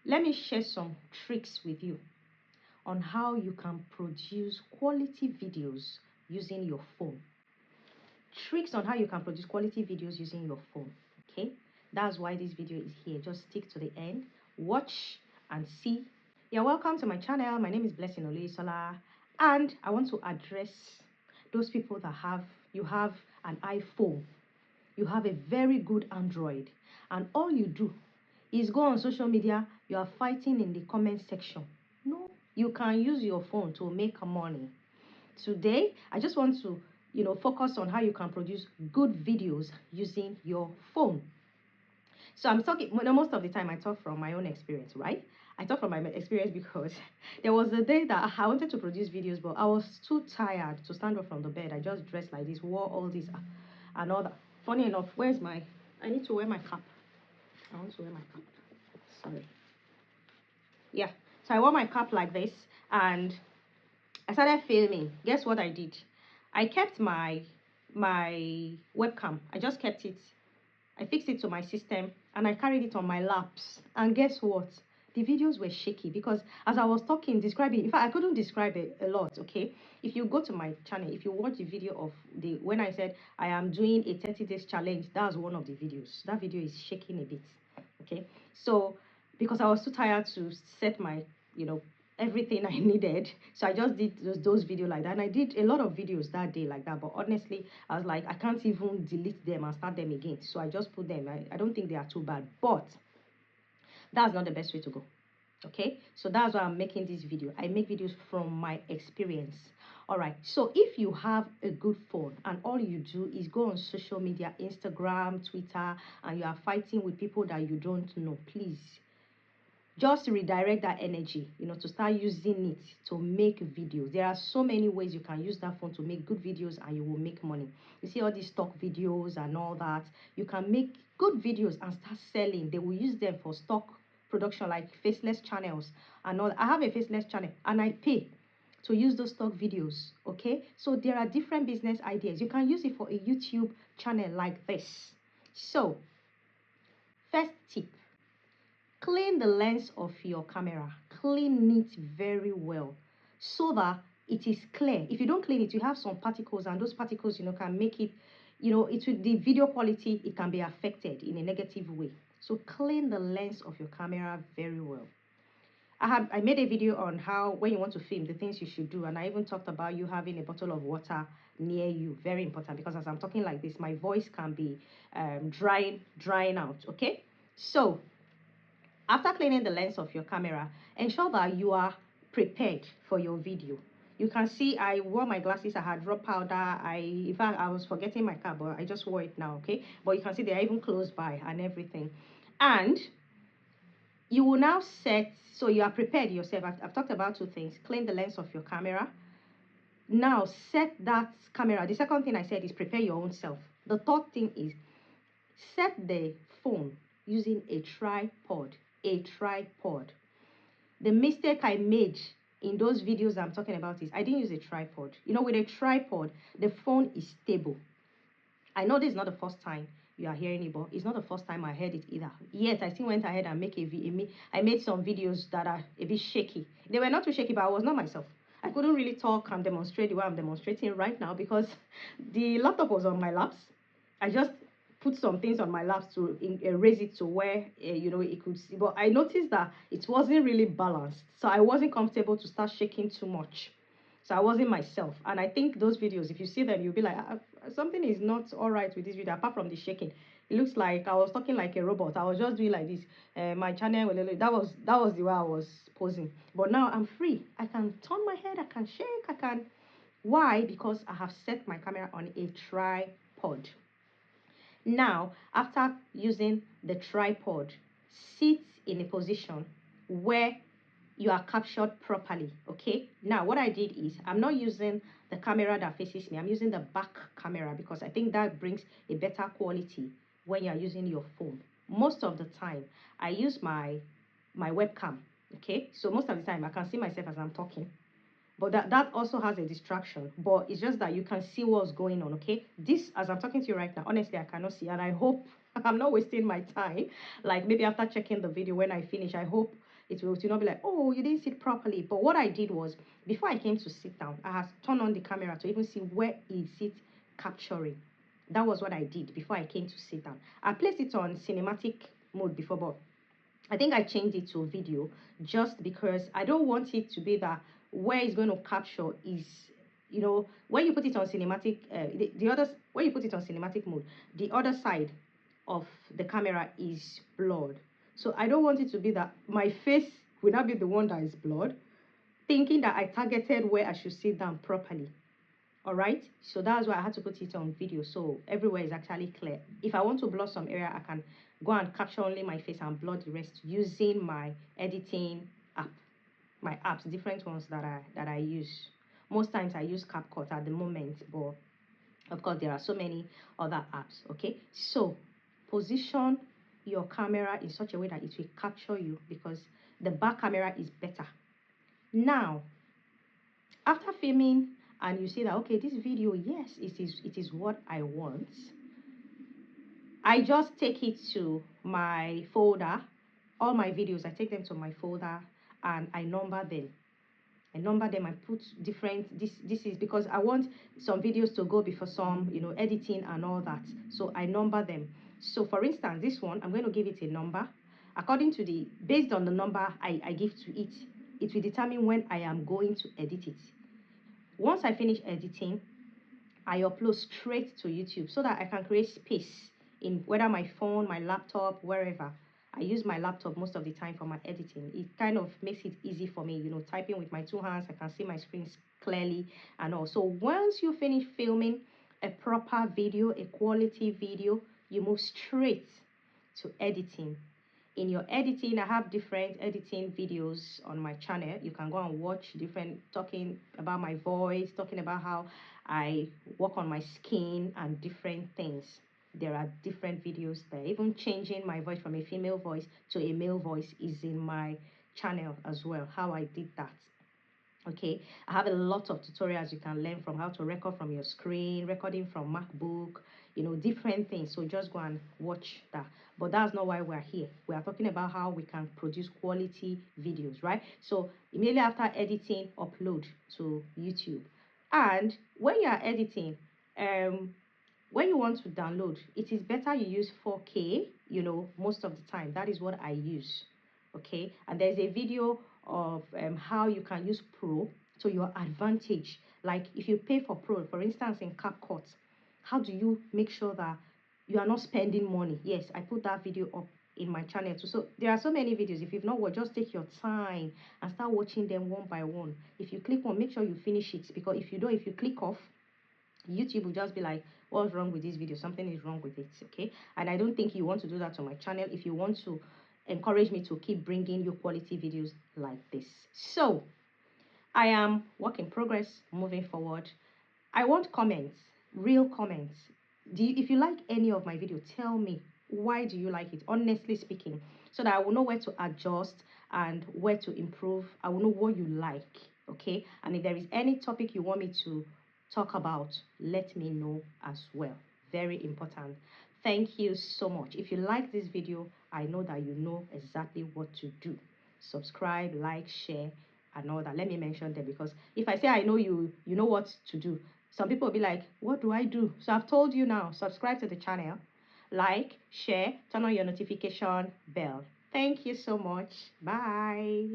let me share some tricks with you on how you can produce quality videos using your phone. Tricks on how you can produce quality videos using your phone. Okay, that's why this video is here. Just stick to the end, watch and see. You're welcome to my channel. My name is Blessing Oluyisola, and I want to address those people that you have an iPhone, you have a very good Android, and all you do is go on social media. You are fighting in the comment section. No, you can use your phone to make money. Today I just want to focus on how you can produce good videos using your phone. So I'm talking, most of the time I talk from my own experience, right? I talk from my experience because there was a day that I wanted to produce videos, but I was too tired to stand up from the bed. I just dressed like this, wore all this and all that. Funny enough, where's my, I need to wear my cap. I want to wear my cap. Sorry. Yeah. So I wore my cap like this and I started filming. Guess what I did? I kept my webcam. I just kept it. I fixed it to my system and I carried it on my laps. And guess what? The videos were shaky because as I was talking, describing, in fact, I couldn't describe it a lot, okay? If you go to my channel, if you watch the video of when I said I am doing a 30 days challenge, that's one of the videos. That video is shaking a bit, okay? So, because I was too tired to set my, everything I needed, so I just did those videos like that. And I did a lot of videos that day like that, but honestly I was like, I can't even delete them and start them again, so I just put them. I don't think they are too bad, but that's not the best way to go. Okay, so that's why I'm making this video. I make videos from my experience. All right, so if you have a good phone and all you do is go on social media, Instagram, Twitter, and you are fighting with people that you don't know, please just redirect that energy, to start using it to make videos. There are so many ways you can use that phone to make good videos and you will make money. You see all these stock videos and all that, you can make good videos and start selling. They will use them for stock production, like faceless channels and all. I have a faceless channel and I pay to use those stock videos. Okay, so there are different business ideas. You can use it for a YouTube channel like this. So first tip, clean the lens of your camera. Clean it very well so that it is clear. If you don't clean it, you have some particles, and those particles, can make it, the video quality, it can be affected in a negative way. So clean the lens of your camera very well. I made a video on how, when you want to film, the things you should do, and I even talked about you having a bottle of water near you. Very important, because as I'm talking like this, my voice can be drying out. Okay, so after cleaning the lens of your camera, ensure that you are prepared for your video. You can see I wore my glasses, I had drop powder, in fact, I was forgetting my cap, but I just wore it now, okay? But you can see they are even close by and everything. And you will now set, so you are prepared yourself. I've talked about two things: clean the lens of your camera. Now set that camera. The second thing I said is prepare your own self. The third thing is set the phone using a tripod. A tripod. The mistake I made in those videos I'm talking about is I didn't use a tripod. With a tripod, the phone is stable. I know this is not the first time you are hearing it, but it's not the first time I heard it either. Yet I still went ahead and I made some videos that are a bit shaky. They were not too shaky, but I was not myself. I couldn't really talk and demonstrate the way I'm demonstrating right now because the laptop was on my laps. I just put some things on my laps to raise it to where it could see, but I noticed that it wasn't really balanced, so I wasn't comfortable to start shaking too much. So I wasn't myself. And I think those videos, if you see them, you'll be like, something is not all right with this video apart from the shaking. It looks like I was talking like a robot. I was just doing like this. My channel, that was the way I was posing. But now I'm free. I can turn my head, I can shake, I can. Why? Because I have set my camera on a tripod. Now, after using the tripod, sit in a position where you are captured properly. Okay, now what I did is I'm not using the camera that faces me, I'm using the back camera because I think that brings a better quality when you are using your phone. Most of the time I use my webcam. Okay, so most of the time I can see myself as I'm talking, but that also has a distraction, but it's just that you can see what's going on. Okay, this, as I'm talking to you right now, honestly I cannot see, and I hope I'm not wasting my time. Like maybe after checking the video when I finish, I hope it will not be like, oh, you didn't sit properly. But what I did was, before I came to sit down, I had turned on the camera to even see where is it capturing. That was what I did before I came to sit down. I placed it on cinematic mode before, but I think I changed it to video just because I don't want it to be that where it's going to capture is, when you put it on cinematic, the other, when you put it on cinematic mode, the other side of the camera is blurred. So I don't want it to be that my face will not be the one that is blurred, thinking that I targeted where I should sit down properly. All right, so that's why I had to put it on video, so everywhere is actually clear. If I want to blur some area, I can go and capture only my face and blur the rest using my editing app, my apps, different ones that I use. Most times I use CapCut at the moment, but of course there are so many other apps. Okay, so position your camera in such a way that it will capture you, because the back camera is better. Now, after filming and you say that, okay, this video, yes, it is what I want, I just take it to my folder. All my videos, I take them to my folder and I number them. I put different, this is because I want some videos to go before some, editing and all that, so I number them. So for instance, this one, I'm going to give it a number according to the, based on the number I give to it. It will determine when I am going to edit it. Once I finish editing, I upload straight to YouTube so that I can create space in whether my phone, my laptop, wherever. I use my laptop most of the time for my editing. It kind of makes it easy for me, typing with my two hands, I can see my screens clearly and all. So once you finish filming a proper video, a quality video, you move straight to editing. In your editing, I have different editing videos on my channel. You can go and watch different, talking about my voice, talking about how I work on my skin and different things. There are different videos there. Even changing my voice from a female voice to a male voice is in my channel as well, how I did that. Okay, I have a lot of tutorials you can learn from, how to record from your screen, recording from MacBook, different things. So just go and watch that. But that's not why we're here. We are talking about how we can produce quality videos, right? So immediately after editing, upload to YouTube. And when you are editing, when you want to download, it is better you use 4K, most of the time. That is what I use. Okay, and there's a video of how you can use Pro to your advantage. Like if you pay for Pro, for instance, in CapCut, how do you make sure that you are not spending money? Yes, I put that video up in my channel too. So there are so many videos. If you've not watched, just take your time and start watching them one by one. If you click one, make sure you finish it, because if you don't, if you click off, YouTube will just be like, what's wrong with this video? Something is wrong with it. Okay, and I don't think you want to do that to my channel if you want to encourage me to keep bringing you quality videos like this. So I am work in progress, moving forward. I want comments, real comments. If you like any of my video, tell me, why do you like it, honestly speaking, so that I will know where to adjust and where to improve. I will know what you like. Okay, and if there is any topic you want me to talk about, let me know as well. Very important. Thank you so much. If you like this video, I know that you know exactly what to do. Subscribe, like, share, and all that. Let me mention them, because if I say I know you, you know what to do. Some people will be like, what do I do? So I've told you now. Subscribe to the channel, like, share, turn on your notification bell. Thank you so much. Bye.